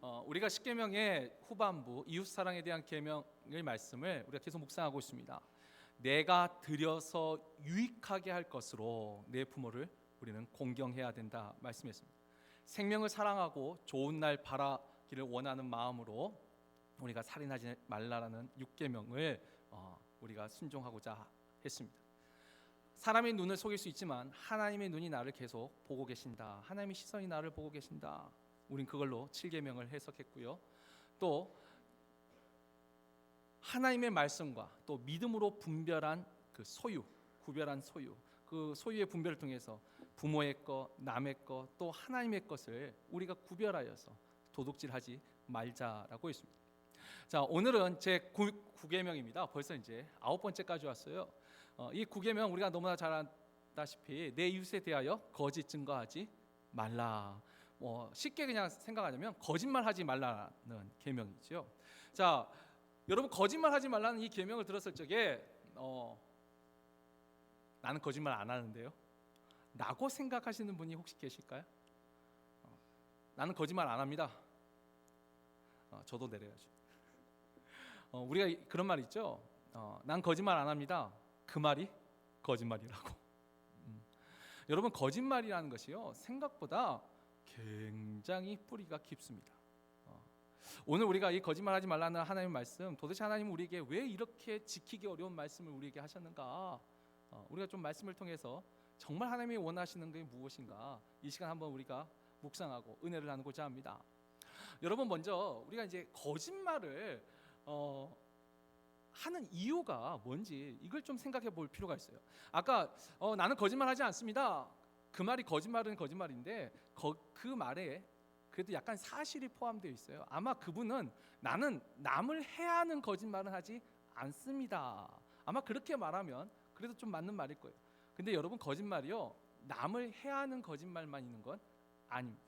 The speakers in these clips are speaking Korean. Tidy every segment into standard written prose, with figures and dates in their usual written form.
우리가 십계명의 후반부 이웃 사랑에 대한 계명의 말씀을 우리가 계속 묵상하고 있습니다. 내가 드려서 유익하게 할 것으로 내 부모를 우리는 공경해야 된다 말씀했습니다. 생명을 사랑하고 좋은 날 바라기를 원하는 마음으로 우리가 살인하지 말라라는 6계명을 우리가 순종하고자 했습니다. 사람의 눈을 속일 수 있지만 하나님의 눈이 나를 계속 보고 계신다. 하나님의 시선이 나를 보고 계신다. 우린 그걸로 7계명을 해석했고요. 또 하나님의 말씀과 또 믿음으로 분별한 그 소유, 구별한 소유, 그 소유의 분별을 통해서 부모의 것, 남의 것, 또 하나님의 것을 우리가 구별하여서 도둑질하지 말자라고 했습니다. 자, 오늘은 제 9계명입니다. 벌써 이제 9번째까지 왔어요. 이 9계명 우리가 너무나 잘 알다시피 내 이웃에 대하여 거짓 증거하지 말라. 쉽게 그냥 생각하자면 거짓말하지 말라는 계명이죠. 자, 여러분 거짓말하지 말라는 이 계명을 들었을 적에 나는 거짓말 안 하는데요 라고 생각하시는 분이 혹시 계실까요? 나는 거짓말 안 합니다. 저도 내려야죠. 우리가 그런 말 있죠. 난 거짓말 안 합니다. 그 말이 거짓말이라고. 여러분 거짓말이라는 것이요 생각보다 굉장히 뿌리가 깊습니다. 오늘 우리가 이 거짓말하지 말라는 하나님의 말씀, 도대체 하나님은 우리에게 왜 이렇게 지키기 어려운 말씀을 우리에게 하셨는가? 우리가 좀 말씀을 통해서 정말 하나님이 원하시는 게 무엇인가? 이 시간 한번 우리가 묵상하고 은혜를 나누고자 합니다. 여러분 먼저 우리가 이제 거짓말을 하는 이유가 뭔지 이걸 좀 생각해 볼 필요가 있어요. 아까 나는 거짓말하지 않습니다. 그 말이 거짓말은 거짓말인데 그 말에 그래도 약간 사실이 포함되어 있어요. 아마 그분은 나는 남을 해하는 거짓말은 하지 않습니다. 아마 그렇게 말하면 그래도 좀 맞는 말일 거예요. 근데 여러분 거짓말이요 남을 해하는 거짓말만 있는 건 아닙니다.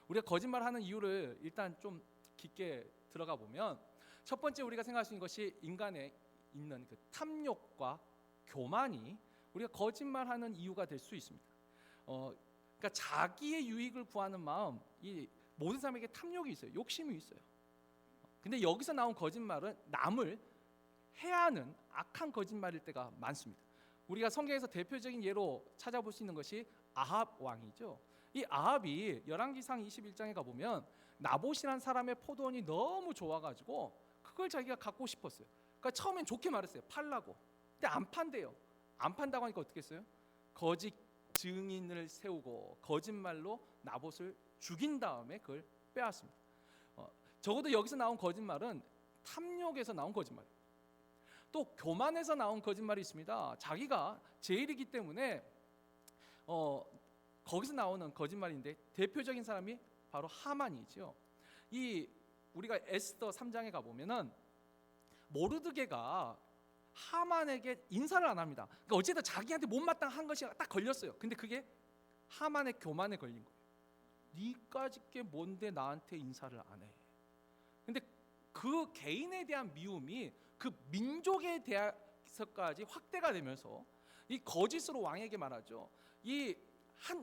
우리가 거짓말하는 이유를 일단 좀 깊게 들어가 보면 첫 번째 우리가 생각할 수 있는 것이 인간에 있는 그 탐욕과 교만이 우리가 거짓말하는 이유가 될 수 있습니다. 그러니까 자기의 유익을 구하는 마음, 이 모든 사람에게 탐욕이 있어요. 욕심이 있어요. 근데 여기서 나온 거짓말은 남을 해하는 악한 거짓말일 때가 많습니다. 우리가 성경에서 대표적인 예로 찾아볼 수 있는 것이 아합 왕이죠. 이 아합이 열왕기상 21장에 가보면 나봇이라는 사람의 포도원이 너무 좋아가지고 그걸 자기가 갖고 싶었어요. 그러니까 처음엔 좋게 말했어요. 팔라고. 근데 안 판대요. 안 판다고 하니까 어떻게 했어요? 거짓 증인을 세우고 거짓말로 나봇을 죽인 다음에 그걸 빼앗습니다. 적어도 여기서 나온 거짓말은 탐욕에서 나온 거짓말. 또 교만에서 나온 거짓말이 있습니다. 자기가 제일이기 때문에 거기서 나오는 거짓말인데 대표적인 사람이 바로 하만이죠. 이 우리가 에스더 3장에 가 보면은 모르드게가 하만에게 인사를 안 합니다. 그러니까 어쨌든 자기한테 못마땅한 것이 딱 걸렸어요. 근데 그게 하만의 교만에 걸린 거예요. 니까짓 게 뭔데 나한테 인사를 안 해. 근데 그 개인에 대한 미움이 그 민족에 대해서까지 확대가 되면서 이 거짓으로 왕에게 말하죠. 이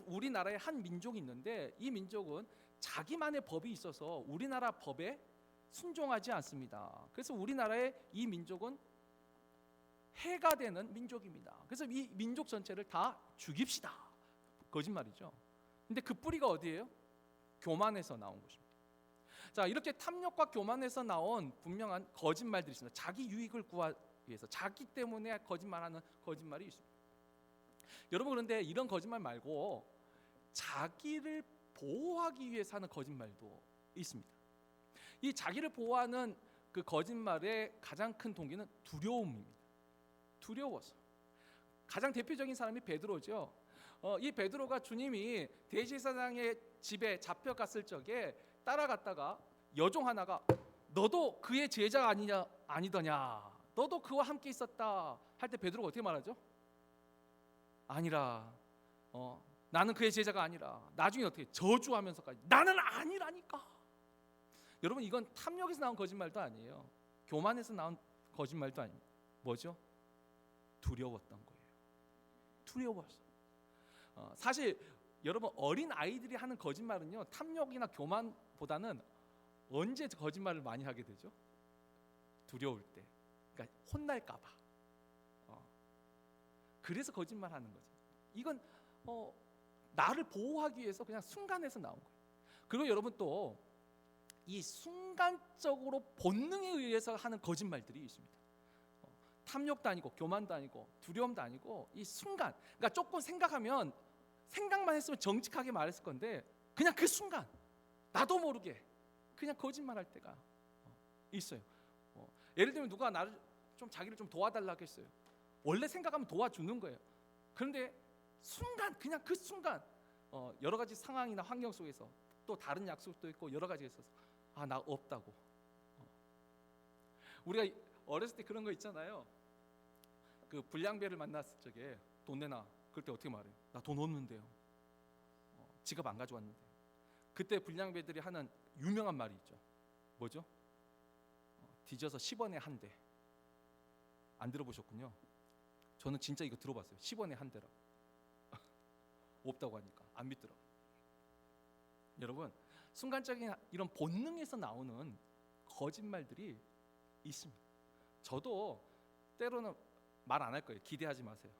우리나라에 한 민족이 있는데 이 민족은 자기만의 법이 있어서 우리나라 법에 순종하지 않습니다. 그래서 우리나라의 이 민족은 해가 되는 민족입니다. 그래서 이 민족 전체를 다 죽입시다. 거짓말이죠. 근데 그 뿌리가 어디예요? 교만에서 나온 것입니다. 자, 이렇게 탐욕과 교만에서 나온 분명한 거짓말들이 있습니다. 자기 유익을 구하기 위해서 자기 때문에 거짓말하는 거짓말이 있습니다. 여러분 그런데 이런 거짓말 말고 자기를 보호하기 위해서 하는 거짓말도 있습니다. 이 자기를 보호하는 그 거짓말의 가장 큰 동기는 두려움입니다. 두려워서. 가장 대표적인 사람이 베드로죠. 이 베드로가 주님이 대제사장의 집에 잡혀갔을 적에 따라갔다가 여종 하나가 너도 그의 제자가 아니더냐, 너도 그와 함께 있었다 할 때 베드로가 어떻게 말하죠? 아니라 나는 그의 제자가 아니라 나중에 어떻게 저주하면서까지 나는 아니라니까. 여러분 이건 탐욕에서 나온 거짓말도 아니에요. 교만에서 나온 거짓말도 아닙니다. 뭐죠? 두려웠던 거예요. 두려웠어. 사실 여러분 어린 아이들이 하는 거짓말은요 탐욕이나 교만보다는 언제 거짓말을 많이 하게 되죠? 두려울 때. 그러니까 혼날까 봐. 그래서 거짓말하는 거죠. 이건 나를 보호하기 위해서 그냥 순간에서 나온 거예요. 그리고 여러분 또 이 순간적으로 본능에 의해서 하는 거짓말들이 있습니다. 탐욕도 아니고 교만도 아니고 두려움도 아니고 이 순간, 그러니까 조금 생각하면 생각만 했으면 정직하게 말했을 건데 그냥 그 순간 나도 모르게 그냥 거짓말할 때가 있어요. 예를 들면 누가 나를 좀 자기를 좀 도와달라고 했어요. 원래 생각하면 도와주는 거예요. 그런데 순간 그냥 그 순간 여러 가지 상황이나 환경 속에서 또 다른 약속도 있고 여러 가지가 있어서 나 없다고. 우리가 어렸을 때 그런 거 있잖아요. 그 불량배를 만났을 적에 돈 내놔. 그럴 때 어떻게 말해요? 나 돈 없는데요. 지갑 안 가져왔는데. 그때 불량배들이 하는 유명한 말이 있죠. 뭐죠? 뒤져서 10원에 한 대. 안 들어보셨군요. 저는 진짜 이거 들어봤어요. 10원에 한 대라고. 없다고 하니까 안 믿더라고요. 여러분, 순간적인 이런 본능에서 나오는 거짓말들이 있습니다. 저도 때로는 말 안 할 거예요. 기대하지 마세요.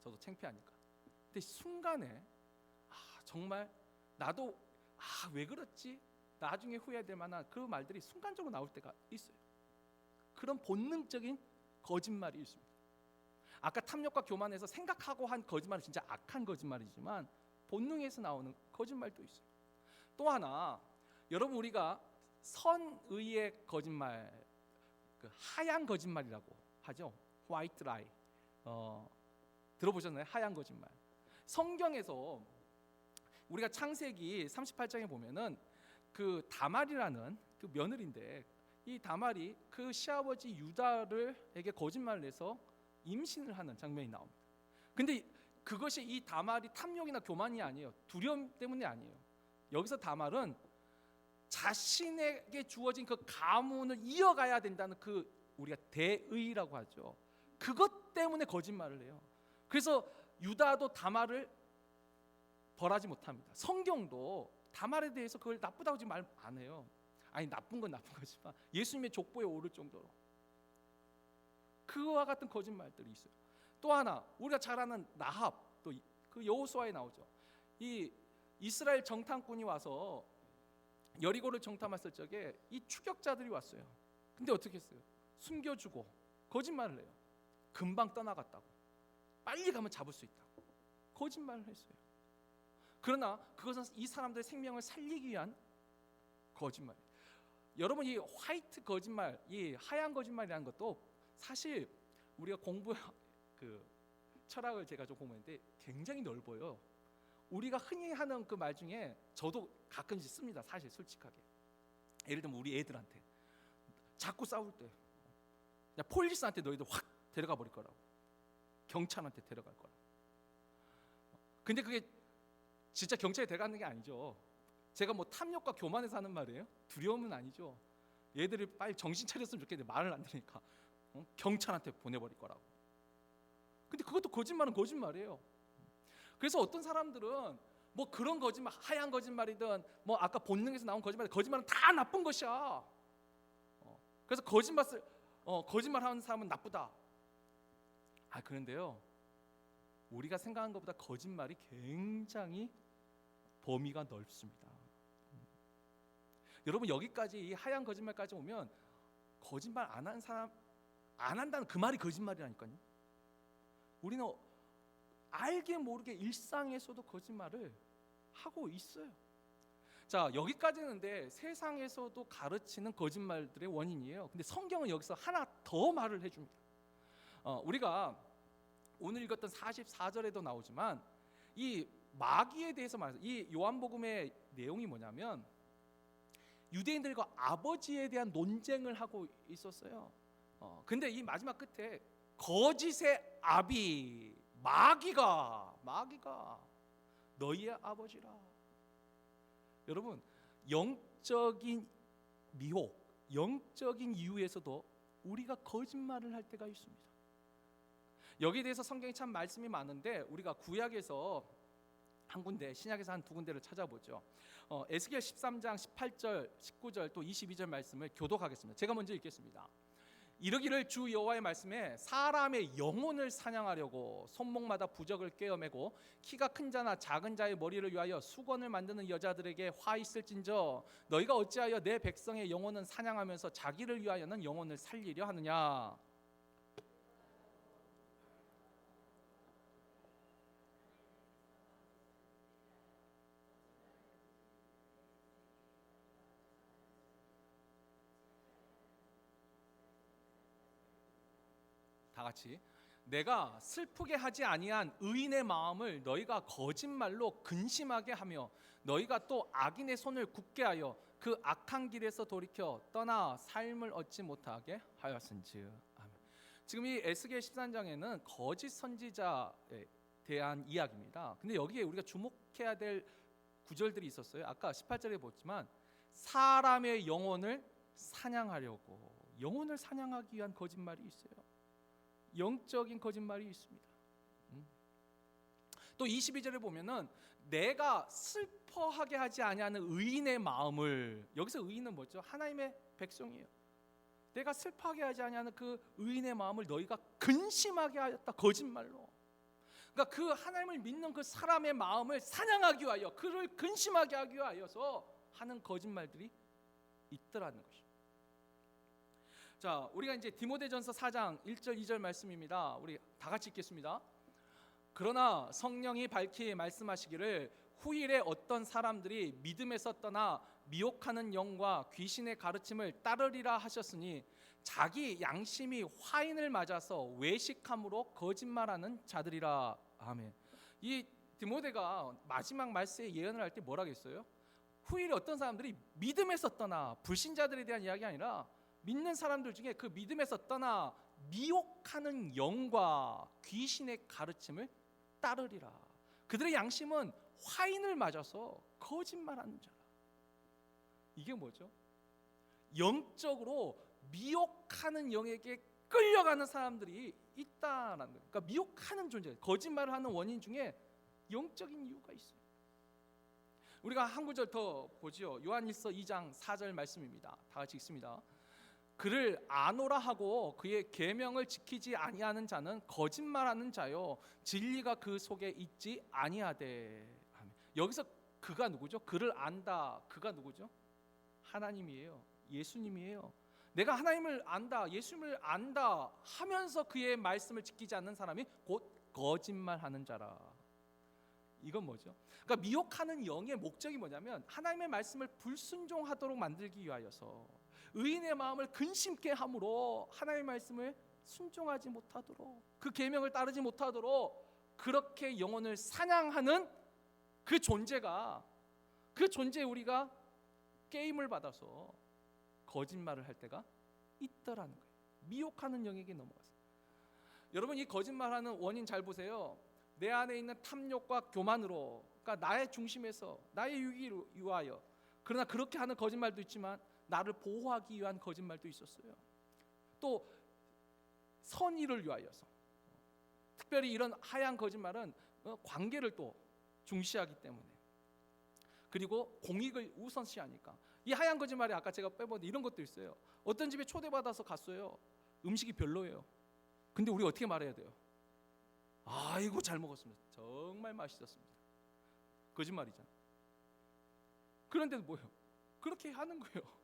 저도 창피하니까. 근데 순간에 정말 나도 왜 그렇지? 나중에 후회될 만한 그 말들이 순간적으로 나올 때가 있어요. 그런 본능적인 거짓말이 있습니다. 아까 탐욕과 교만에서 생각하고 한 거짓말은 진짜 악한 거짓말이지만 본능에서 나오는 거짓말도 있어요. 또 하나, 여러분 우리가 선의의 거짓말, 그 하얀 거짓말이라고 하죠. 화이트 라이. 들어보셨나요? 하얀 거짓말. 성경에서 우리가 창세기 38장에 보면은 그 다말이라는 그 며느리인데 이 다말이 그 시아버지 유다에게 거짓말을 해서 임신을 하는 장면이 나옵니다. 근데 그것이 이 다말이 탐욕이나 교만이 아니에요. 두려움 때문이 아니에요. 여기서 다말은 자신에게 주어진 그 가문을 이어가야 된다는 그 우리가 대의라고 하죠. 그것 때문에 거짓말을 해요. 그래서 유다도 다말을 벌하지 못합니다. 성경도 다말에 대해서 그걸 나쁘다고 지금 말 안 해요. 아니 나쁜 건 나쁜 거지만 예수님의 족보에 오를 정도로 그와 같은 거짓말들이 있어요. 또 하나 우리가 잘 아는 라합, 또 그 여호수아에 나오죠. 이 이스라엘 정탐꾼이 와서 여리고를 정탐했을 적에 이 추격자들이 왔어요. 근데 어떻게 했어요? 숨겨주고 거짓말을 해요. 금방 떠나갔다고. 빨리 가면 잡을 수 있다고. 거짓말을 했어요. 그러나 그것은 이 사람들의 생명을 살리기 위한 거짓말. 여러분 이 화이트 거짓말, 이 하얀 거짓말이라는 것도 사실 우리가 그 철학을 제가 좀 공부했는데 굉장히 넓어요. 우리가 흔히 하는 그 말 중에 저도 가끔씩 씁니다. 사실 솔직하게. 예를 들면 우리 애들한테 자꾸 싸울 때 그냥 폴리스한테 너희들 확 데려가 버릴 거라고. 경찰한테 데려갈 거라고. 근데 그게 진짜 경찰에 데려가는 게 아니죠. 제가 뭐 탐욕과 교만에서 하는 말이에요? 두려움은 아니죠. 얘들이 빨리 정신 차렸으면 좋겠는데 말을 안 들으니까 경찰한테 보내버릴 거라고. 근데 그것도 거짓말은 거짓말이에요. 그래서 어떤 사람들은 뭐 그런 거짓말, 하얀 거짓말이든 뭐 아까 본능에서 나온 거짓말은 다 나쁜 것이야. 그래서 거짓말하는 사람은 나쁘다. 그런데요, 우리가 생각한 것보다 거짓말이 굉장히 범위가 넓습니다. 여러분 여기까지 이 하얀 거짓말까지 오면 거짓말 안 하는 사람 안 한다는 그 말이 거짓말이라니까요. 우리는 알게 모르게 일상에서도 거짓말을 하고 있어요. 자, 여기까지는데 세상에서도 가르치는 거짓말들의 원인이에요. 근데 성경은 여기서 하나 더 말을 해줍니다. 우리가 오늘 읽었던 44절에도 나오지만 이 마귀에 대해서 말해서 이 요한복음의 내용이 뭐냐면 유대인들과 아버지에 대한 논쟁을 하고 있었어요. 근데 이 마지막 끝에 거짓의 아비 마귀가 너희의 아버지라. 여러분 영적인 미혹, 영적인 이유에서도 우리가 거짓말을 할 때가 있습니다. 여기에 대해서 성경에 참 말씀이 많은데 우리가 구약에서 한 군데, 신약에서 한 두 군데를 찾아보죠. 에스겔 13장 18절, 19절 또 22절 말씀을 교독하겠습니다. 제가 먼저 읽겠습니다. 이르기를 주 여호와의 말씀에 사람의 영혼을 사냥하려고 손목마다 부적을 꿰어매고 키가 큰 자나 작은 자의 머리를 위하여 수건을 만드는 여자들에게 화 있을진저 너희가 어찌하여 내 백성의 영혼은 사냥하면서 자기를 위하여는 영혼을 살리려 하느냐. 다 같이 내가 슬프게 하지 아니한 의인의 마음을 너희가 거짓말로 근심하게 하며 너희가 또 악인의 손을 굳게 하여 그 악한 길에서 돌이켜 떠나 삶을 얻지 못하게 하였은즉. 아멘. 지금 이 에스겔 13장에는 거짓 선지자에 대한 이야기입니다. 근데 여기에 우리가 주목해야 될 구절들이 있었어요. 아까 18절에 보지만 사람의 영혼을 사냥하려고, 영혼을 사냥하기 위한 거짓말이 있어요. 영적인 거짓말이 있습니다. 또 22절에 보면은 내가 슬퍼하게 하지 아니하는 의인의 마음을, 여기서 의인은 뭐죠? 하나님의 백성이에요. 내가 슬퍼하게 하지 아니하는 그 의인의 마음을 너희가 근심하게 하였다. 거짓말로. 그러니까 그 하나님을 믿는 그 사람의 마음을 사냥하기 위하여, 그를 근심하게 하기 위하여서 하는 거짓말들이 있더라는 것이죠. 자, 우리가 이제 디모데전서 4장 1절 2절 말씀입니다. 우리 다 같이 읽겠습니다. 그러나 성령이 밝히 말씀하시기를 후일에 어떤 사람들이 믿음에서 떠나 미혹하는 영과 귀신의 가르침을 따르리라 하셨으니 자기 양심이 화인을 맞아서 외식함으로 거짓말하는 자들이라. 아멘. 이 디모데가 마지막 말세에 예언을 할 때 뭐라 했어요? 후일에 어떤 사람들이 믿음에서 떠나, 불신자들에 대한 이야기 아니라 믿는 사람들 중에 그 믿음에서 떠나 미혹하는 영과 귀신의 가르침을 따르리라. 그들의 양심은 화인을 맞아서 거짓말하는 자라. 이게 뭐죠? 영적으로 미혹하는 영에게 끌려가는 사람들이 있다라는 거예요. 그러니까 미혹하는 존재, 거짓말을 하는 원인 중에 영적인 이유가 있어요. 우리가 한 구절 더 보지요. 요한일서 2장 4절 말씀입니다. 다 같이 읽습니다. 그를 아노라 하고 그의 계명을 지키지 아니하는 자는 거짓말하는 자요 진리가 그 속에 있지 아니하되. 여기서 그가 누구죠? 그를 안다. 그가 누구죠? 하나님이에요. 예수님이에요. 내가 하나님을 안다, 예수님을 안다 하면서 그의 말씀을 지키지 않는 사람이 곧 거짓말하는 자라. 이건 뭐죠? 그러니까 미혹하는 영의 목적이 뭐냐면 하나님의 말씀을 불순종하도록 만들기 위하여서, 의인의 마음을 근심케 함으로 하나님의 말씀을 순종하지 못하도록, 그 계명을 따르지 못하도록 그렇게 영혼을 사냥하는 그 존재가, 그 존재에 우리가 게임을 받아서 거짓말을 할 때가 있더라는 거예요. 미혹하는 영에게 넘어가서. 여러분, 이 거짓말하는 원인 잘 보세요. 내 안에 있는 탐욕과 교만으로, 그러니까 나의 중심에서 나의 유익을 위하여, 그러나 그렇게 하는 거짓말도 있지만 나를 보호하기 위한 거짓말도 있었어요. 또 선의를 위하여서, 특별히 이런 하얀 거짓말은 관계를 또 중시하기 때문에, 그리고 공익을 우선시하니까. 이 하얀 거짓말이 아까 제가 빼봤는데 이런 것도 있어요. 어떤 집에 초대받아서 갔어요. 음식이 별로예요. 근데 우리 어떻게 말해야 돼요? 아이고 잘 먹었습니다. 정말 맛있었습니다. 거짓말이잖아. 그런데도 뭐예요? 그렇게 하는 거예요.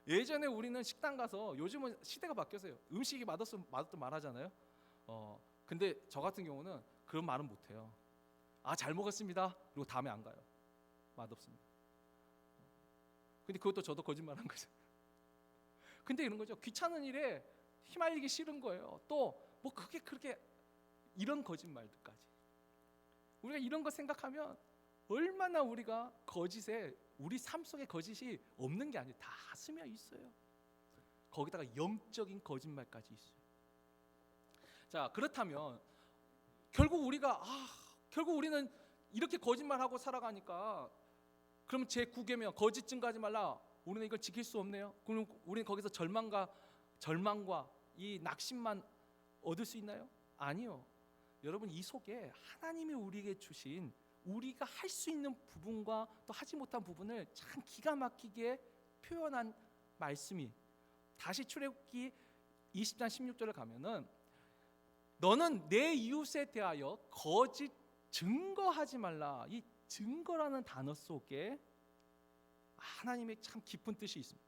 예전에 우리는 식당 가서, 요즘은 시대가 바뀌었어요. 음식이 맛없으면 맛없다 말하잖아요. 근데 저 같은 경우는 그런 말은 못해요. 잘 먹었습니다. 그리고 다음에 안 가요. 맛없습니다. 근데 그것도 저도 거짓말한 거죠. 근데 이런 거죠. 귀찮은 일에 휘말리기 싫은 거예요. 또 뭐 그렇게 이런 거짓말들까지. 우리가 이런 거 생각하면 얼마나 우리가 거짓에, 우리 삶 속에 거짓이 없는 게 아니에요. 다 스며 있어요. 거기다가 영적인 거짓말까지 있어요. 자, 그렇다면 결국 우리는 이렇게 거짓말하고 살아가니까, 그럼 제 9계명 거짓 증거하지 말라, 우리는 이걸 지킬 수 없네요. 그럼 우리는 거기서 절망과 이 낙심만 얻을 수 있나요? 아니요. 여러분, 이 속에 하나님이 우리에게 주신 우리가 할 수 있는 부분과 또 하지 못한 부분을 참 기가 막히게 표현한 말씀이, 다시 출애굽기 20장 16절을 가면은 너는 내 이웃에 대하여 거짓 증거하지 말라. 이 증거라는 단어 속에 하나님의 참 깊은 뜻이 있습니다.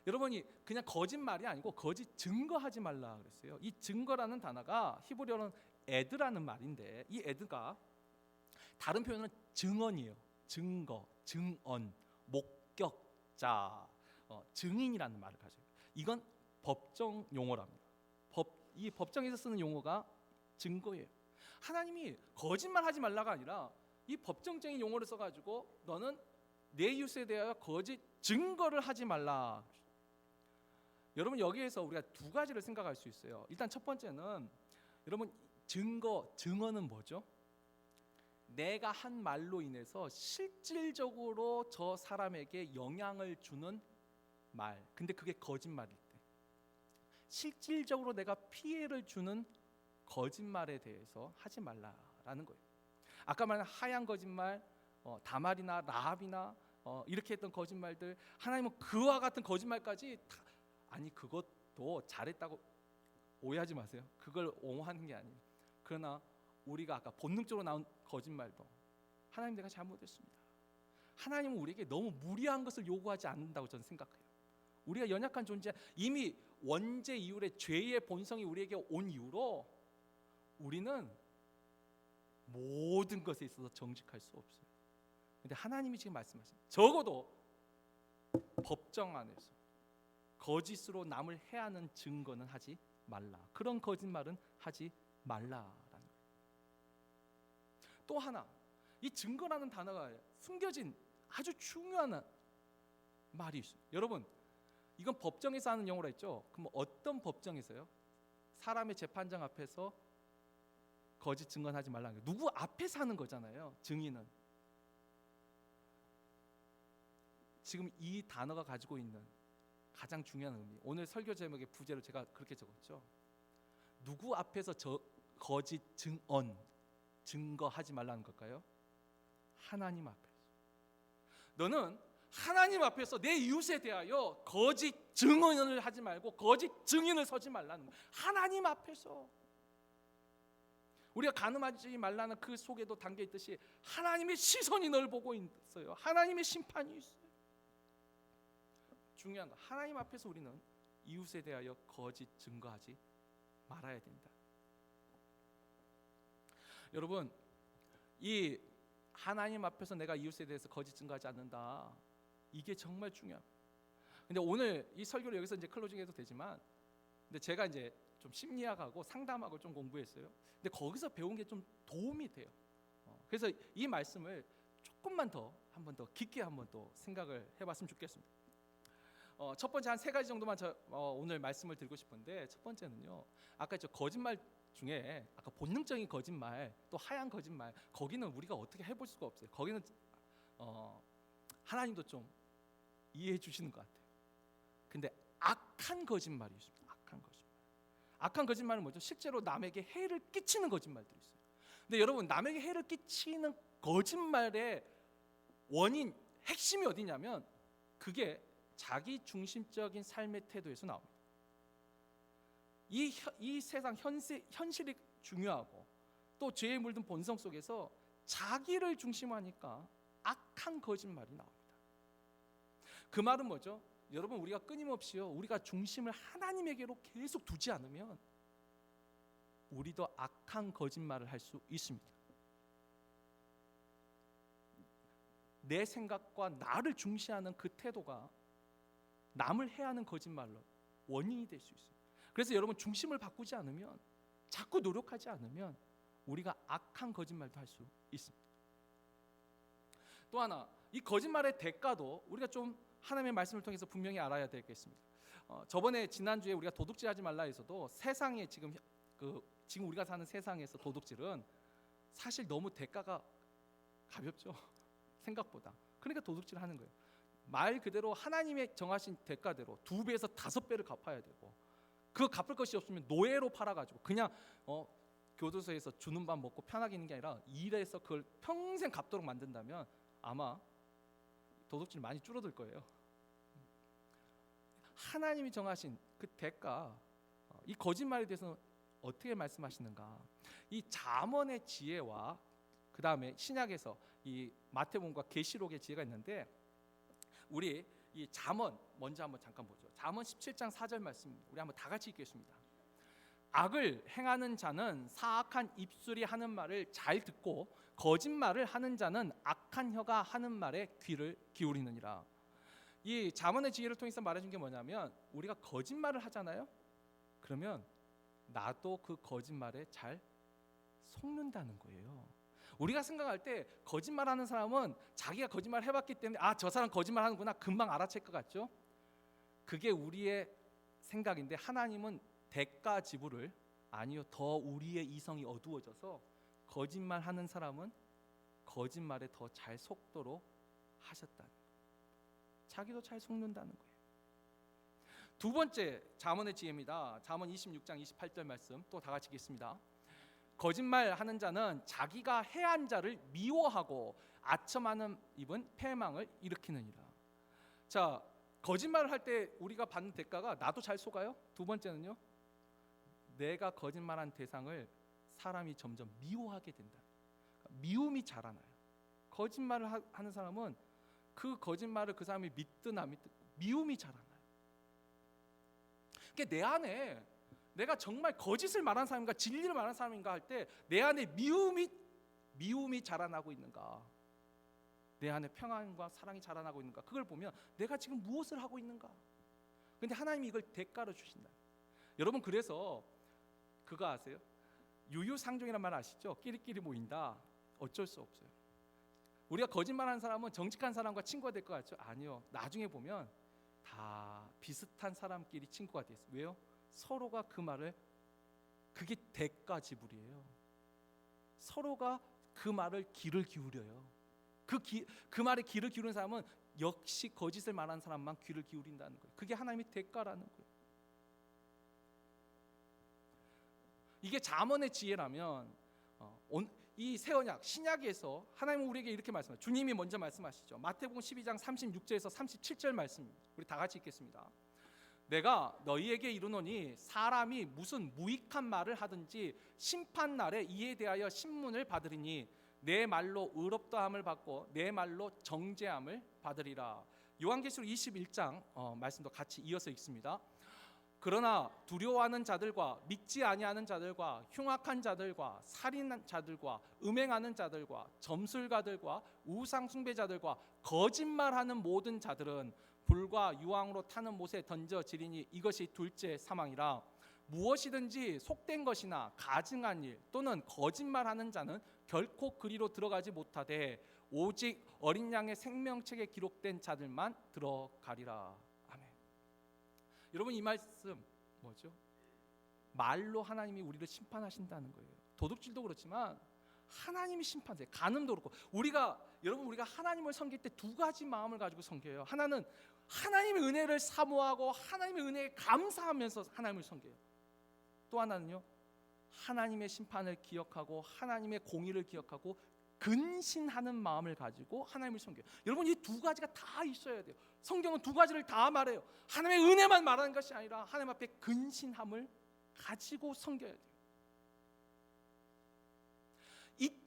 여러분이 그냥 거짓말이 아니고 거짓 증거하지 말라 그랬어요. 이 증거라는 단어가 히브리어로는 에드라는 말인데, 이 에드가 다른 표현은 증언이에요. 증거, 증언, 목격자, 증인이라는 말을 가져요. 이건 법정 용어랍니다. 이 법정에서 쓰는 용어가 증거예요. 하나님이 거짓말하지 말라가 아니라 이 법정적인 용어를 써가지고 너는 내 이웃에 대하여 거짓 증거를 하지 말라. 여러분, 여기에서 우리가 두 가지를 생각할 수 있어요. 일단 첫 번째는, 여러분, 증거, 증언은 뭐죠? 내가 한 말로 인해서 실질적으로 저 사람에게 영향을 주는 말, 근데 그게 거짓말일 때, 실질적으로 내가 피해를 주는 거짓말에 대해서 하지 말라라는 거예요. 아까 말한 하얀 거짓말, 다말이나 라합이나 이렇게 했던 거짓말들, 하나님은 그와 같은 거짓말까지 다, 아니 그것도 잘했다고 오해하지 마세요. 그걸 옹호하는 게 아니에요. 그러나 우리가 아까 본능적으로 나온 거짓말도, 하나님 내가 잘못했습니다, 하나님은 우리에게 너무 무리한 것을 요구하지 않는다고 저는 생각해요. 우리가 연약한 존재, 이미 원죄 이후에 죄의 본성이 우리에게 온 이후로 우리는 모든 것에 있어서 정직할 수 없어요. 근데 하나님이 지금 말씀하십니다. 적어도 법정 안에서 거짓으로 남을 해하는 증거는 하지 말라. 그런 거짓말은 하지 말라라는 거예요. 또 하나, 이 증거라는 단어가 숨겨진 아주 중요한 말이 있어요. 여러분, 이건 법정에서 하는 용어라 했죠. 그럼 어떤 법정에서요? 사람의 재판장 앞에서 거짓 증언하지 말라는 거예요. 누구 앞에서 하는 거잖아요. 증인은. 지금 이 단어가 가지고 있는 가장 중요한 의미, 오늘 설교 제목의 부제로 제가 그렇게 적었죠. 누구 앞에서 거짓 증언, 증거하지 말라는 걸까요? 하나님 앞에서. 너는 하나님 앞에서 내 이웃에 대하여 거짓 증언을 하지 말고 거짓 증인을 서지 말라는 거예요. 하나님 앞에서. 우리가 간음하지 말라는 그 속에도 담겨 있듯이 하나님의 시선이 널 보고 있어요. 하나님의 심판이 있어요. 중요한 거, 하나님 앞에서 우리는 이웃에 대하여 거짓 증거하지 말아야 된다. 여러분, 이 하나님 앞에서 내가 이웃에 대해서 거짓 증거하지 않는다, 이게 정말 중요합니다. 근데 오늘 이 설교를 여기서 이제 클로징해도 되지만, 근데 제가 이제 좀 심리학하고 상담하고 좀 공부했어요. 근데 거기서 배운 게 좀 도움이 돼요. 그래서 이 말씀을 조금만 더 한 번 더 깊게 한 번 더 생각을 해봤으면 좋겠습니다. 첫 번째 한 세 가지 정도만 오늘 말씀을 드리고 싶은데, 첫 번째는요, 아까 저 거짓말 중에 아까 본능적인 거짓말, 또 하얀 거짓말, 거기는 우리가 어떻게 해볼 수가 없어요. 거기는 하나님도 좀 이해해 주시는 것 같아요. 근데 악한 거짓말이 있습니다. 악한 거짓말. 악한 거짓말은 뭐죠? 실제로 남에게 해를 끼치는 거짓말들이 있어요. 근데 여러분, 남에게 해를 끼치는 거짓말의 원인, 핵심이 어디냐면 그게 자기 중심적인 삶의 태도에서 나옵니다. 이 세상 현실이 중요하고 또 죄에 물든 본성 속에서 자기를 중심하니까 악한 거짓말이 나옵니다. 그 말은 뭐죠? 여러분, 우리가 끊임없이요, 우리가 중심을 하나님에게로 계속 두지 않으면 우리도 악한 거짓말을 할 수 있습니다. 내 생각과 나를 중시하는 그 태도가 남을 해하는 거짓말로 원인이 될 수 있어요. 그래서 여러분, 중심을 바꾸지 않으면, 자꾸 노력하지 않으면 우리가 악한 거짓말도 할 수 있습니다. 또 하나, 이 거짓말의 대가도 우리가 좀 하나님의 말씀을 통해서 분명히 알아야 되겠습니다. 저번에 지난주에 우리가 도둑질하지 말라에서도 세상에 지금 우리가 사는 세상에서 도둑질은 사실 너무 대가가 가볍죠. 생각보다. 그러니까 도둑질을 하는 거예요. 말 그대로 하나님의 정하신 대가대로 2배에서 5배를 갚아야 되고, 그 갚을 것이 없으면 노예로 팔아가지고 그냥 교도소에서 주는 밥 먹고 편하게 있는 게 아니라 일해서 그걸 평생 갚도록 만든다면 아마 도둑질 많이 줄어들 거예요. 하나님이 정하신 그 대가, 이 거짓말에 대해서는 어떻게 말씀하시는가? 이 잠언의 지혜와 그 다음에 신약에서 이 마태복음과 계시록의 지혜가 있는데, 우리 이 잠언 먼저 한번 잠깐 보죠. 잠언 17장 4절 말씀 우리 한번 다 같이 읽겠습니다. 악을 행하는 자는 사악한 입술이 하는 말을 잘 듣고 거짓말을 하는 자는 악한 혀가 하는 말에 귀를 기울이느니라. 이 잠언의 지혜를 통해서 말해준 게 뭐냐면, 우리가 거짓말을 하잖아요. 그러면 나도 그 거짓말에 잘 속는다는 거예요. 우리가 생각할 때 거짓말하는 사람은 자기가 거짓말 해봤기 때문에 저 사람 거짓말하는구나 금방 알아챌 것 같죠. 그게 우리의 생각인데, 하나님은 대가 지불을 아니요, 더 우리의 이성이 어두워져서 거짓말하는 사람은 거짓말에 더 잘 속도록 하셨다는 거예요. 자기도 잘 속는다는 거예요. 두 번째 잠언의 지혜입니다. 잠언 26장 28절 말씀 또 다 같이 읽겠습니다. 거짓말하는 자는 자기가 해한 자를 미워하고 아첨하는 입은 패망을 일으키느니라. 자, 거짓말을 할 때 우리가 받는 대가가 나도 잘 속아요. 두 번째는요, 내가 거짓말한 대상을 사람이 점점 미워하게 된다. 미움이 자라나요. 거짓말을 하는 사람은 그 거짓말을 그 사람이 믿든 안 믿든 미움이 자라나요. 그게 내 안에 내가 정말 거짓을 말한 사람인가 진리를 말한 사람인가 할 때 내 안에 미움이 자라나고 있는가, 내 안에 평안과 사랑이 자라나고 있는가, 그걸 보면 내가 지금 무엇을 하고 있는가. 근데 하나님이 이걸 대가로 주신다. 여러분, 그래서 그거 아세요? 유유상종이란 말 아시죠? 끼리끼리 모인다. 어쩔 수 없어요. 우리가 거짓말하는 사람은 정직한 사람과 친구가 될 것 같죠? 아니요. 나중에 보면 다 비슷한 사람끼리 친구가 됐어요. 왜요? 서로가 그 말을, 그게 대가 지불이에요. 서로가 그 말을 귀를 기울여요. 그 말에 귀를 기울이는 사람은 역시 거짓을 말하는 사람만 귀를 기울인다는 거예요. 그게 하나님의 대가라는 거예요. 이게 잠언의 지혜라면 이 새 언약 신약에서 하나님은 우리에게 이렇게 말씀하세요. 주님이 먼저 말씀하시죠. 마태복음 12장 36절에서 37절 말씀 우리 다 같이 읽겠습니다. 내가 너희에게 이르노니 사람이 무슨 무익한 말을 하든지 심판 날에 이에 대하여 신문을 받으리니 내 말로 의롭다함을 받고 내 말로 정죄함을 받으리라. 요한계시록 21장 말씀도 같이 이어서 읽습니다. 그러나 두려워하는 자들과 믿지 아니하는 자들과 흉악한 자들과 살인한 자들과 음행하는 자들과 점술가들과 우상 숭배자들과 거짓말하는 모든 자들은 불과 유황으로 타는 못에 던져지리니 이것이 둘째 사망이라. 무엇이든지 속된 것이나 가증한 일 또는 거짓말하는 자는 결코 그리로 들어가지 못하되 오직 어린 양의 생명책에 기록된 자들만 들어가리라. 아멘. 여러분, 이 말씀 뭐죠? 말로 하나님이 우리를 심판하신다는 거예요. 도둑질도 그렇지만 하나님이 심판하세요. 간음도 그렇고. 우리가 하나님을 섬길 때 두 가지 마음을 가지고 섬겨요. 하나는 하나님의 은혜를 사모하고 하나님의 은혜에 감사하면서 하나님을 섬겨요. 또 하나는요, 하나님의 심판을 기억하고 하나님의 공의를 기억하고 근신하는 마음을 가지고 하나님을 섬겨요. 여러분, 이 두 가지가 다 있어야 돼요. 성경은 두 가지를 다 말해요. 하나님의 은혜만 말하는 것이 아니라 하나님 앞에 근신함을 가지고 섬겨야 돼요. 이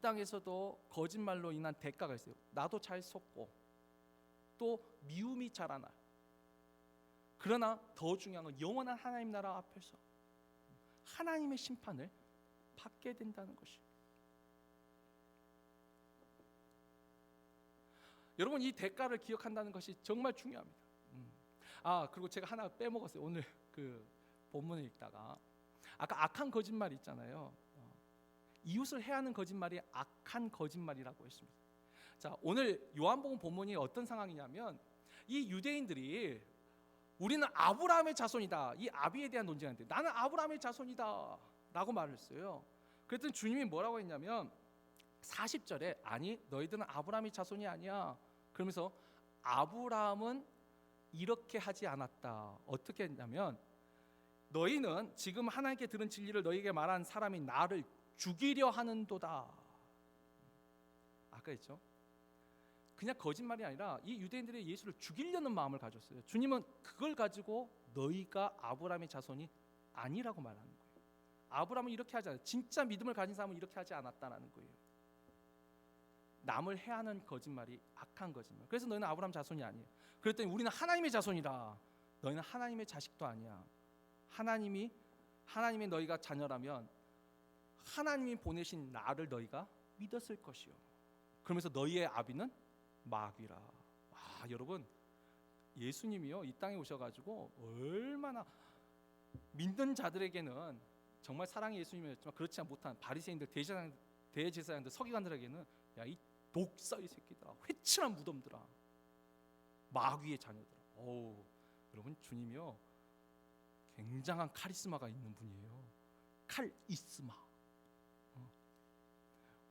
땅에서도 거짓말로 인한 대가가 있어요. 나도 잘 속고 또 미움이 자라나. 그러나 더 중요한 건 영원한 하나님 나라 앞에서 하나님의 심판을 받게 된다는 것이에요. 여러분, 이 대가를 기억한다는 것이 정말 중요합니다. 그리고 제가 하나 빼먹었어요. 오늘 그 본문을 읽다가 아까 악한 거짓말 있잖아요. 이웃을 해하는 거짓말이 악한 거짓말이라고 했습니다. 자, 오늘 요한복음 본문이 어떤 상황이냐면, 이 유대인들이 우리는 아브라함의 자손이다, 이 아비에 대한 논쟁이 있는데 나는 아브라함의 자손이다 라고 말을 했어요. 그랬더니 주님이 뭐라고 했냐면 40절에 아니 너희들은 아브라함의 자손이 아니야. 그러면서 아브라함은 이렇게 하지 않았다. 어떻게 했냐면 너희는 지금 하나님께 들은 진리를 너희에게 말한 사람이 나를 죽이려 하는도다. 아까 했죠. 그냥 거짓말이 아니라 이 유대인들이 예수를 죽이려는 마음을 가졌어요. 주님은 그걸 가지고 너희가 아브라함의 자손이 아니라고 말하는 거예요. 아브라함은 이렇게 하지 않았어요. 진짜 믿음을 가진 사람은 이렇게 하지 않았다는 거예요. 남을 해하는 거짓말이 악한 거짓말. 그래서 너희는 아브라함 자손이 아니에요. 그랬더니 우리는 하나님의 자손이다. 너희는 하나님의 자식도 아니야. 하나님의 너희가 자녀라면 하나님이 보내신 나를 너희가 믿었을 것이요. 그러면서 너희의 아비는 마귀라. 여러분, 예수님이요 이 땅에 오셔가지고 얼마나 믿는 자들에게는 정말 사랑의 예수님이었지만 그렇지 못한 바리새인들, 대제사장들, 서기관들에게는 야, 이 독사의 새끼들아, 회칠한 무덤들아, 마귀의 자녀들아. 여러분, 주님이요 굉장한 카리스마가 있는 분이에요. 칼이스마.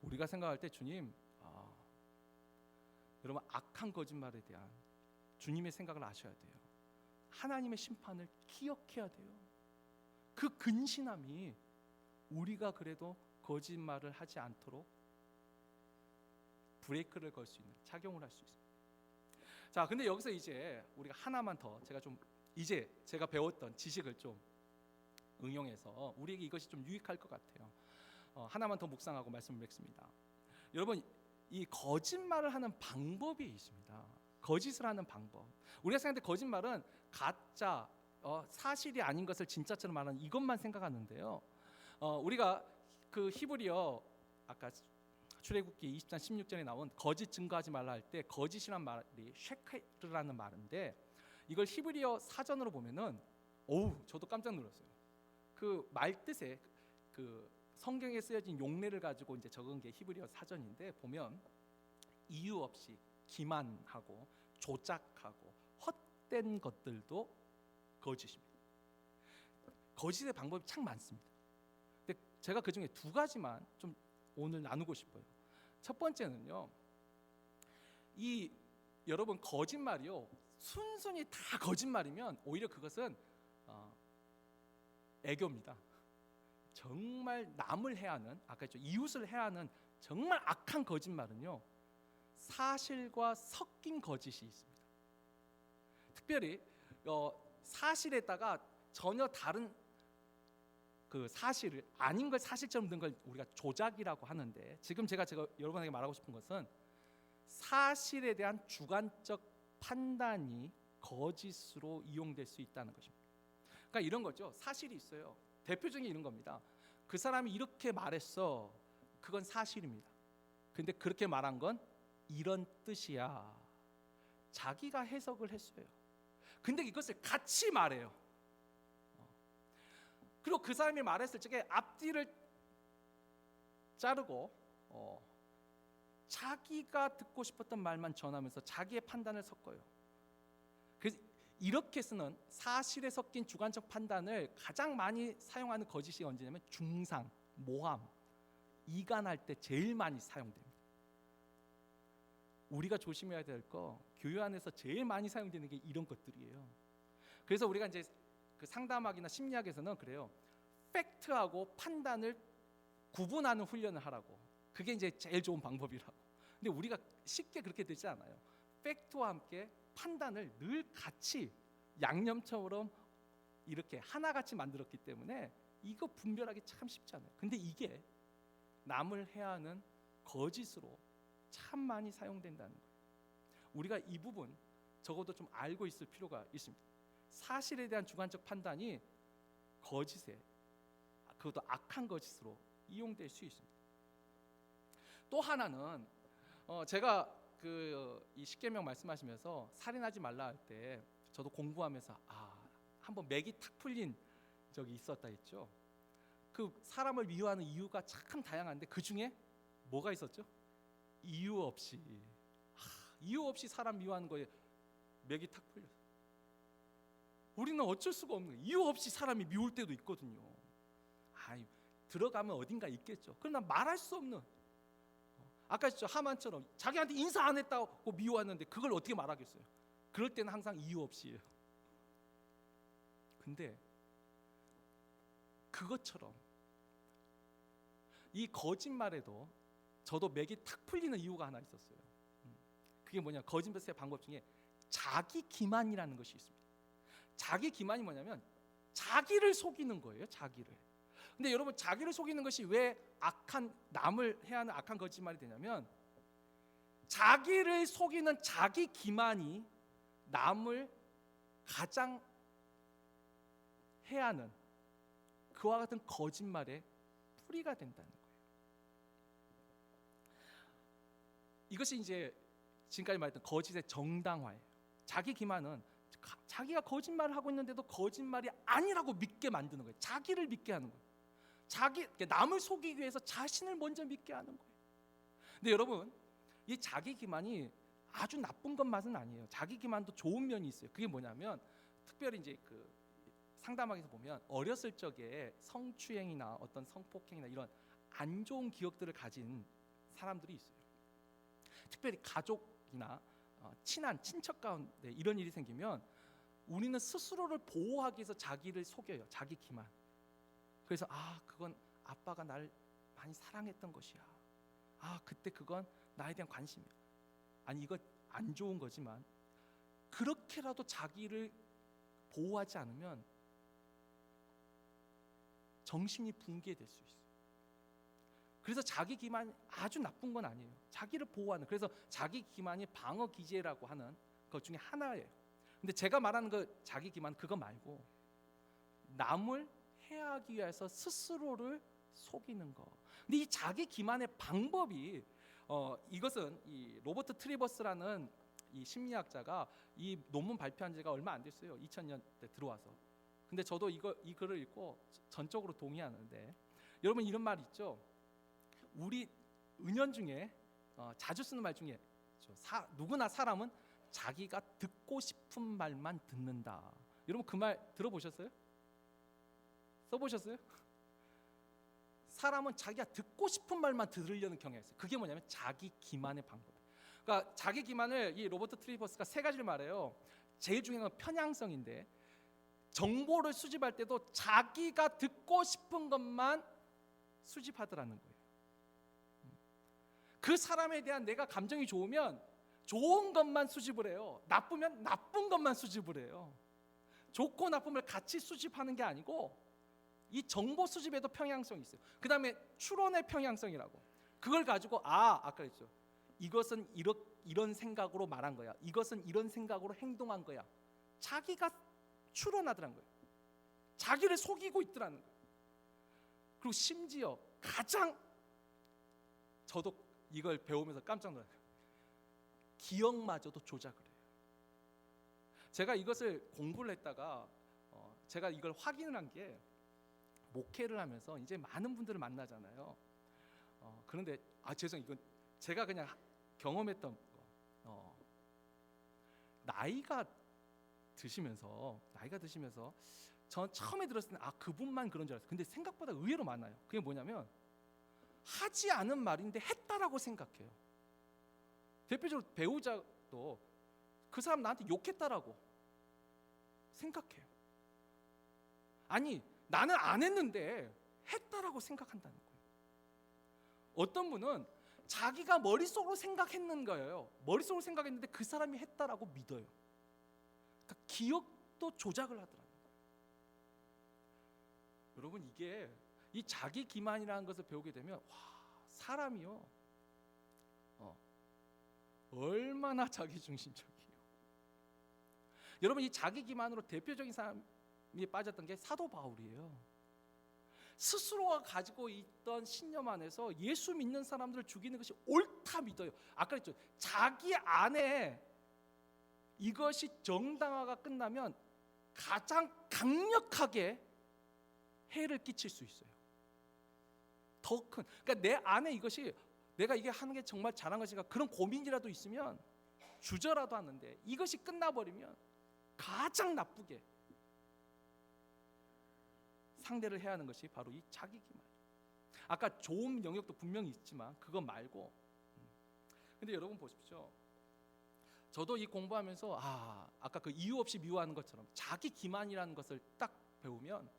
우리가 생각할 때 주님, 여러분, 악한 거짓말에 대한 주님의 생각을 아셔야 돼요. 하나님의 심판을 기억해야 돼요. 그 근신함이 우리가 그래도 거짓말을 하지 않도록 브레이크를 걸 수 있는, 착용을 할 수 있습니다. 자, 근데 여기서 이제 우리가 하나만 더 이제 제가 배웠던 지식을 좀 응용해서 우리에게 이것이 좀 유익할 것 같아요. 하나만 더 묵상하고 말씀을 맺습니다. 여러분, 이 거짓말을 하는 방법이 있습니다. 거짓을 하는 방법. 우리가 생각할 때 거짓말은 가짜, 사실이 아닌 것을 진짜처럼 말하는 이것만 생각하는데요. 우리가 그 히브리어 아까 출애굽기 20장 16절에 나온 거짓 증거하지 말라 할 때 거짓이란 말이 쉐케르라는 말인데, 이걸 히브리어 사전으로 보면은 저도 깜짝 놀랐어요. 그 말 뜻에 그 성경에 쓰여진 용례를 가지고 이제 적은 게 히브리어 사전인데, 보면 이유 없이 기만하고 조작하고 헛된 것들도 거짓입니다. 거짓의 방법이 참 많습니다. 근데 제가 그 중에 두 가지만 좀 오늘 나누고 싶어요. 첫 번째는요, 여러분, 거짓말이요 순순히 다 거짓말이면 오히려 그것은 애교입니다. 정말 남을 해하는, 아까 했죠, 이웃을 해하는 정말 악한 거짓말은요 사실과 섞인 거짓이 있습니다. 특별히 사실에다가 전혀 다른 그 사실을 아닌 걸 사실처럼 든 걸 우리가 조작이라고 하는데, 지금 제가 여러분에게 말하고 싶은 것은 사실에 대한 주관적 판단이 거짓으로 이용될 수 있다는 것입니다. 그러니까 이런 거죠. 사실이 있어요. 대표적인 이런 겁니다. 그 사람이 이렇게 말했어. 그건 사실입니다. 근데 그렇게 말한 건 이런 뜻이야. 자기가 해석을 했어요. 근데 이것을 같이 말해요. 그리고 그 사람이 말했을 적에 앞뒤를 자르고 자기가 듣고 싶었던 말만 전하면서 자기의 판단을 섞어요. 그래서 이렇게 쓰는 사실에 섞인 주관적 판단을 가장 많이 사용하는 거짓이 언제냐면 중상, 모함, 이간할 때 제일 많이 사용됩니다. 우리가 조심해야 될 거, 교회 안에서 제일 많이 사용되는 게 이런 것들이에요. 그래서 우리가 이제 그 상담학이나 심리학에서는 그래요. 팩트하고 판단을 구분하는 훈련을 하라고. 그게 이제 제일 좋은 방법이라고. 근데 우리가 쉽게 그렇게 되지 않아요. 팩트와 함께 판단을 늘 같이 양념처럼 이렇게 하나같이 만들었기 때문에 이거 분별하기 참 쉽지 않아요. 근데 이게 남을 해하는 거짓으로 참 많이 사용된다는 거예요. 우리가 이 부분 적어도 좀 알고 있을 필요가 있습니다. 사실에 대한 주관적 판단이 거짓에, 그것도 악한 거짓으로 이용될 수 있습니다. 또 하나는 제가 이 십계명 말씀하시면서 살인하지 말라 할 때 저도 공부하면서 한번 맥이 탁 풀린 적이 있었다 했죠. 그 사람을 미워하는 이유가 참 다양한데 그 중에 뭐가 있었죠? 이유 없이 사람 미워하는 거에 맥이 탁 풀렸어요. 우리는 어쩔 수가 없는 거예요. 이유 없이 사람이 미울 때도 있거든요. 들어가면 어딘가 있겠죠. 그러나 말할 수 없는, 아까 했죠, 하만처럼 자기한테 인사 안 했다고 미워하는데 그걸 어떻게 말하겠어요? 그럴 때는 항상 이유 없이예요. 근데 그것처럼 이 거짓말에도 저도 맥이 탁 풀리는 이유가 하나 있었어요. 그게 뭐냐? 거짓말의 방법 중에 자기 기만이라는 것이 있습니다. 자기 기만이 뭐냐면 자기를 속이는 거예요. 자기를. 근데 여러분, 자기를 속이는 것이 왜 남을 해야 하는 악한 거짓말이 되냐면, 자기를 속이는 자기 기만이 남을 가장 해야 하는 그와 같은 거짓말의 뿌리가 된다는 거예요. 이것이 이제 지금까지 말했던 거짓의 정당화예요. 자기 기만은 자기가 거짓말을 하고 있는데도 거짓말이 아니라고 믿게 만드는 거예요. 자기를 믿게 하는 거예요. 남을 속이기 위해서 자신을 먼저 믿게 하는 거예요. 근데 여러분, 이 자기 기만이 아주 나쁜 것만은 아니에요. 자기 기만도 좋은 면이 있어요. 그게 뭐냐면, 특별히 이제 그 상담학에서 보면 어렸을 적에 성추행이나 어떤 성폭행이나 이런 안 좋은 기억들을 가진 사람들이 있어요. 특별히 가족이나 친한 친척 가운데 이런 일이 생기면 우리는 스스로를 보호하기 위해서 자기를 속여요. 자기 기만. 그래서 그건 아빠가 날 많이 사랑했던 것이야. 그때 그건 나에 대한 관심이야. 아니, 이거 안 좋은 거지만 그렇게라도 자기를 보호하지 않으면 정신이 붕괴될 수 있어요. 그래서 자기 기만이 아주 나쁜 건 아니에요. 자기를 보호하는, 그래서 자기 기만이 방어 기제라고 하는 것 중에 하나예요. 근데 제가 말하는 그 자기 기만, 그거 말고 남을 해하기 위해서 스스로를 속이는 거. 근데 이 자기 기만의 방법이 이것은 이 로버트 트리버스라는 이 심리학자가 이 논문 발표한 지가 얼마 안 됐어요. 2000년대 들어와서. 근데 저도 이 글을 읽고 전적으로 동의하는데, 여러분, 이런 말 있죠. 우리 은연중에 자주 쓰는 말 중에 누구나 사람은 자기가 듣고 싶은 말만 듣는다. 여러분, 그 말 들어보셨어요? 써보셨어요? 사람은 자기가 듣고 싶은 말만 들으려는 경향이 있어요. 그게 뭐냐면 자기 기만의 방법. 그러니까 자기 기만을 이 로버트 트리버스가 세 가지를 말해요. 제일 중요한 건 편향성인데, 정보를 수집할 때도 자기가 듣고 싶은 것만 수집하더라는 거예요. 그 사람에 대한 내가 감정이 좋으면 좋은 것만 수집을 해요. 나쁘면 나쁜 것만 수집을 해요. 좋고 나쁨을 같이 수집하는 게 아니고, 이 정보 수집에도 평양성이 있어요. 그 다음에 추론의 평양성이라고, 그걸 가지고 아까 그랬죠. 이것은 이런 생각으로 말한 거야. 이것은 이런 생각으로 행동한 거야. 자기가 추론하더란 거예요. 자기를 속이고 있더라는 거예요. 그리고 심지어 저도 이걸 배우면서 깜짝 놀랐어요. 기억마저도 조작을 해요. 제가 이것을 공부를 했다가 제가 이걸 확인을 한 게, 목회를 하면서 이제 많은 분들을 만나잖아요. 그런데 이건 제가 그냥 경험했던 거. 나이가 드시면서 전 처음에 들었을 때는 그분만 그런 줄 알았어요. 근데 생각보다 의외로 많아요. 그게 뭐냐면, 하지 않은 말인데 했다라고 생각해요. 대표적으로 배우자도 그 사람 나한테 욕했다라고 생각해요. 아니, 나는 안 했는데 했다라고 생각한다는 거예요. 어떤 분은 자기가 머릿속으로 생각했는 거예요. 머릿속으로 생각했는데 그 사람이 했다라고 믿어요. 그러니까 기억도 조작을 하더라고요. 여러분, 이게 이 자기 기만이라는 것을 배우게 되면 사람이요 얼마나 자기중심적이에요. 여러분, 이 자기 기만으로 대표적인 사람이 빠졌던 게 사도 바울이에요. 스스로가 가지고 있던 신념 안에서 예수 믿는 사람들을 죽이는 것이 옳다 믿어요. 아까 그랬죠. 자기 안에 이것이 정당화가 끝나면 가장 강력하게 해를 끼칠 수 있어요. 더 큰. 그러니까 내 안에 이것이, 내가 이게 하는 게 정말 잘한 것인가, 그런 고민이라도 있으면 주저라도 하는데, 이것이 끝나버리면 가장 나쁘게 상대를 해야 하는 것이 바로 이 자기 기만. 아까 좋은 영역도 분명히 있지만 그거 말고, 근데 여러분 보십시오. 저도 이 공부하면서 아까 그 이유 없이 미워하는 것처럼 자기 기만이라는 것을 딱 배우면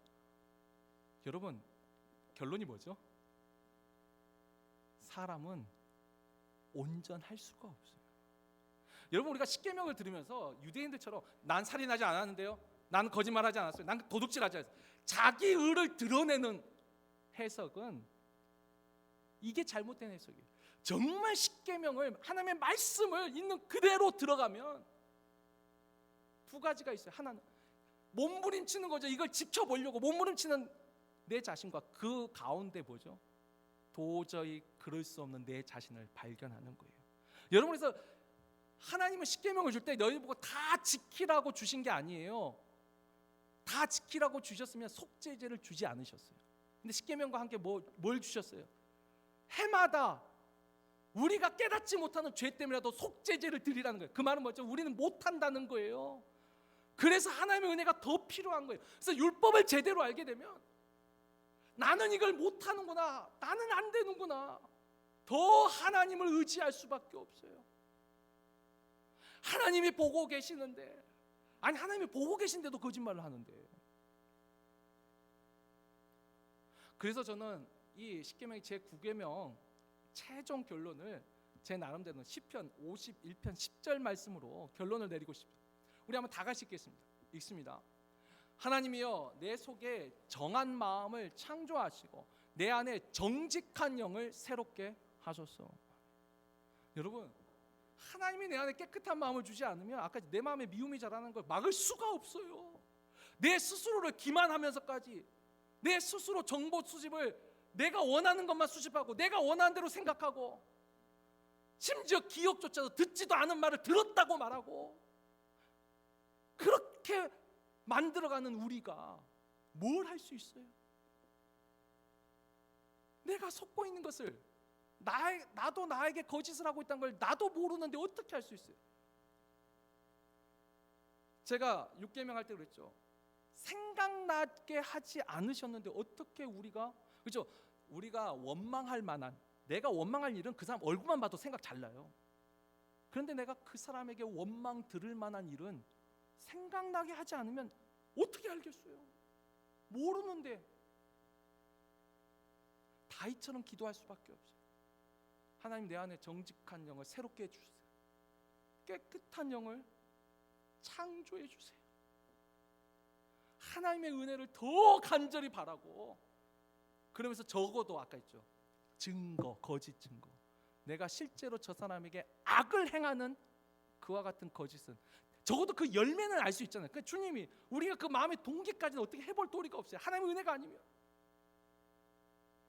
여러분, 결론이 뭐죠? 사람은 온전할 수가 없어요. 여러분, 우리가 십계명을 들으면서 유대인들처럼 난 살인하지 않았는데요, 난 거짓말하지 않았어요, 난 도둑질하지 않았어요, 자기 의를 드러내는 해석은 이게 잘못된 해석이에요. 정말 십계명을, 하나님의 말씀을 있는 그대로 들어가면 두 가지가 있어요. 하나는 몸부림치는 거죠. 이걸 지켜보려고 몸부림치는 내 자신과 그 가운데 뭐죠? 도저히 그럴 수 없는 내 자신을 발견하는 거예요. 여러분, 그래서 하나님은 십계명을 줄 때 너희 보고 다 지키라고 주신 게 아니에요. 다 지키라고 주셨으면 속죄제를 주지 않으셨어요. 근데 십계명과 함께 뭘 주셨어요? 해마다 우리가 깨닫지 못하는 죄 때문에라도 속죄제를 드리라는 거예요. 그 말은 뭐죠? 우리는 못한다는 거예요. 그래서 하나님의 은혜가 더 필요한 거예요. 그래서 율법을 제대로 알게 되면 나는 이걸 못하는구나, 나는 안 되는구나, 더 하나님을 의지할 수밖에 없어요. 하나님이 보고 계시는데, 아니 하나님이 보고 계신데도 거짓말을 하는데. 그래서 저는 이 십계명의 제 9계명 최종 결론을 제 나름대로 시편 51편 10절 말씀으로 결론을 내리고 싶어요. 우리 한번 다 같이 읽습니다. 하나님이여, 내 속에 정한 마음을 창조하시고 내 안에 정직한 영을 새롭게 하소서. 여러분, 하나님이 내 안에 깨끗한 마음을 주지 않으면 아까 내 마음에 미움이 자라는 걸 막을 수가 없어요. 내 스스로를 기만하면서까지 내 스스로 정보 수집을 내가 원하는 것만 수집하고 내가 원하는 대로 생각하고 심지어 기억조차도 듣지도 않은 말을 들었다고 말하고 그렇게 만들어가는 우리가 뭘 할 수 있어요? 내가 속고 있는 것을 나도 나에게 거짓을 하고 있다는 걸 나도 모르는데 어떻게 할 수 있어요? 제가 6계명 할 때 그랬죠. 생각나게 하지 않으셨는데 어떻게 우리가, 그렇죠? 우리가 원망할 만한, 내가 원망할 일은 그 사람 얼굴만 봐도 생각 잘 나요. 그런데 내가 그 사람에게 원망 들을 만한 일은 생각나게 하지 않으면 어떻게 알겠어요? 모르는데 다윗처럼 기도할 수밖에 없어요. 하나님, 내 안에 정직한 영을 새롭게 해주세요. 깨끗한 영을 창조해 주세요. 하나님의 은혜를 더 간절히 바라고, 그러면서 적어도 아까 있죠, 증거, 거짓 증거, 내가 실제로 저 사람에게 악을 행하는 그와 같은 거짓은 적어도 그 열매는 알 수 있잖아요. 그러니까 주님이 우리가 그 마음의 동기까지는 어떻게 해볼 도리가 없어요. 하나님의 은혜가 아니면.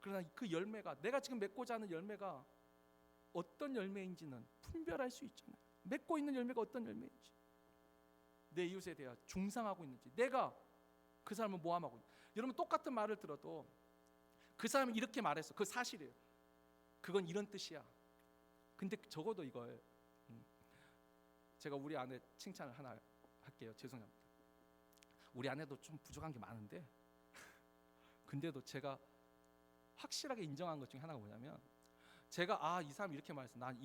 그러나 그 열매가, 내가 지금 맺고자 하는 열매가 어떤 열매인지는 분별할 수 있잖아요. 맺고 있는 열매가 어떤 열매인지, 내 이웃에 대해 중상하고 있는지, 내가 그 사람을 모함하고 있는지. 여러분, 똑같은 말을 들어도 그 사람이 이렇게 말했어, 그 사실이에요, 그건 이런 뜻이야. 근데 적어도 이걸 제가 우리 아내 칭찬을 하나 할게요. 죄송합니다. 우리 아내도 좀 부족한 게 많은데 근데도 제가 확실하게 인정한 것 중에 하나가 뭐냐면, 제가 이 사람이 이렇게 말했어, 난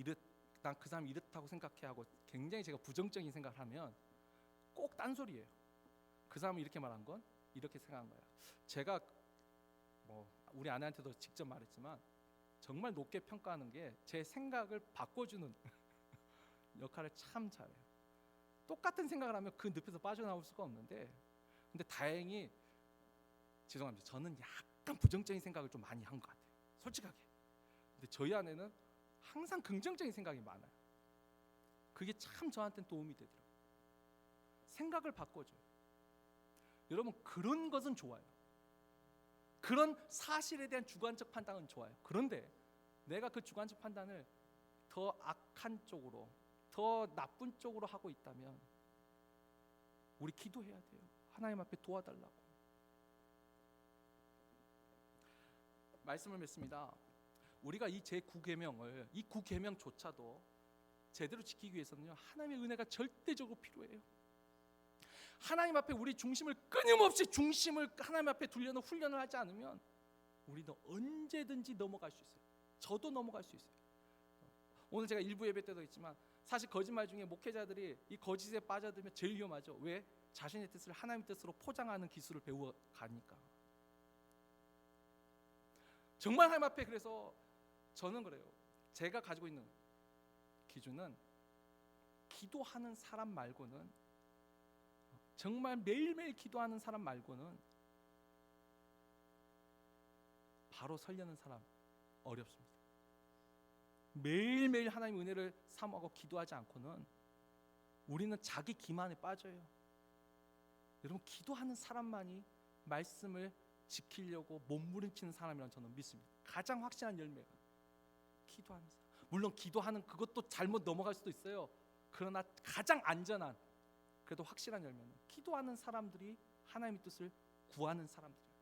그 사람이 이렇다고 생각해 하고 굉장히 제가 부정적인 생각을 하면 꼭 딴소리예요. 그 사람이 이렇게 말한 건 이렇게 생각한 거야. 제가 우리 아내한테도 직접 말했지만 정말 높게 평가하는 게 제 생각을 바꿔주는 역할을 참 잘해요. 똑같은 생각을 하면 그 늪에서 빠져나올 수가 없는데, 근데 다행히, 죄송합니다, 저는 약간 부정적인 생각을 좀 많이 한 것 같아요, 솔직하게. 근데 저희 아내는 항상 긍정적인 생각이 많아요. 그게 참 저한테는 도움이 되더라고요. 생각을 바꿔줘요. 여러분, 그런 것은 좋아요. 그런 사실에 대한 주관적 판단은 좋아요. 그런데 내가 그 주관적 판단을 더 악한 쪽으로, 더 나쁜 쪽으로 하고 있다면 우리 기도해야 돼요. 하나님 앞에 도와달라고. 말씀을 맺습니다. 우리가 이 제 9계명을, 이 9계명조차도 제대로 지키기 위해서는요, 하나님의 은혜가 절대적으로 필요해요. 하나님 앞에 우리 중심을 끊임없이 하나님 앞에 두려는 훈련을 하지 않으면 우리도 언제든지 넘어갈 수 있어요. 저도 넘어갈 수 있어요. 오늘 제가 일부 예배 때도 했지만 사실 거짓말 중에 목회자들이 이 거짓에 빠져들면 제일 위험하죠. 왜? 자신의 뜻을 하나님의 뜻으로 포장하는 기술을 배워 가니까. 정말 하나님 앞에 그래서 저는 그래요. 제가 가지고 있는 기준은 기도하는 사람 말고는, 정말 매일매일 기도하는 사람 말고는 바로 서려는 사람 어렵습니다. 매일매일 하나님 은혜를 사모하고 기도하지 않고는 우리는 자기 기만에 빠져요. 여러분, 기도하는 사람만이 말씀을 지키려고 몸부림치는 사람이라는 저는 믿습니다. 가장 확실한 열매가 기도하는 사람. 물론 기도하는 그것도 잘못 넘어갈 수도 있어요. 그러나 가장 안전한, 그래도 확실한 열매는 기도하는 사람들이 하나님의 뜻을 구하는 사람들이에요.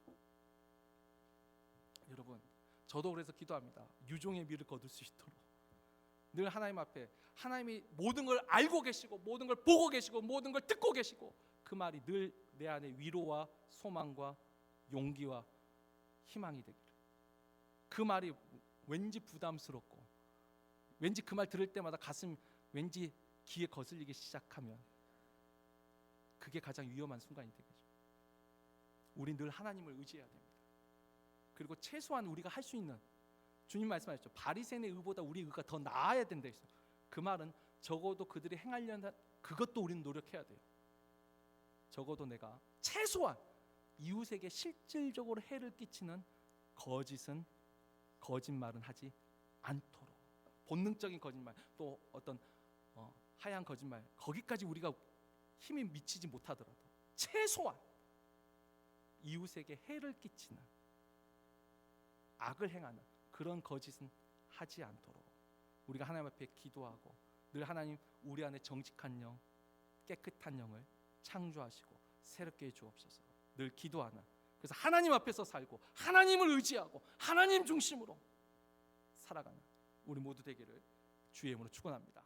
여러분, 저도 그래서 기도합니다. 유종의 미를 거둘 수 있도록 늘 하나님 앞에, 하나님이 모든 걸 알고 계시고 모든 걸 보고 계시고 모든 걸 듣고 계시고, 그 말이 늘 내 안에 위로와 소망과 용기와 희망이 되기를. 그 말이 왠지 부담스럽고 왠지 그 말 들을 때마다 가슴 왠지 귀에 거슬리기 시작하면 그게 가장 위험한 순간이 되겠죠. 우리 늘 하나님을 의지해야 됩니다. 그리고 최소한 우리가 할 수 있는, 주님 말씀하셨죠. 바리새인의 의보다 우리 의가 더 나아야 된다 했어요. 그 말은 적어도 그들이 행하려는 그것도 우리는 노력해야 돼요. 적어도 내가 최소한 이웃에게 실질적으로 해를 끼치는 거짓말은 하지 않도록, 본능적인 거짓말, 또 어떤 하얀 거짓말, 거기까지 우리가 힘이 미치지 못하더라도 최소한 이웃에게 해를 끼치는, 악을 행하는 그런 거짓은 하지 않도록 우리가 하나님 앞에 기도하고, 늘 하나님 우리 안에 정직한 영, 깨끗한 영을 창조하시고 새롭게 해주옵소서. 늘 기도하는, 그래서 하나님 앞에서 살고 하나님을 의지하고 하나님 중심으로 살아가는 우리 모두 되기를 주의 이름으로 축원합니다.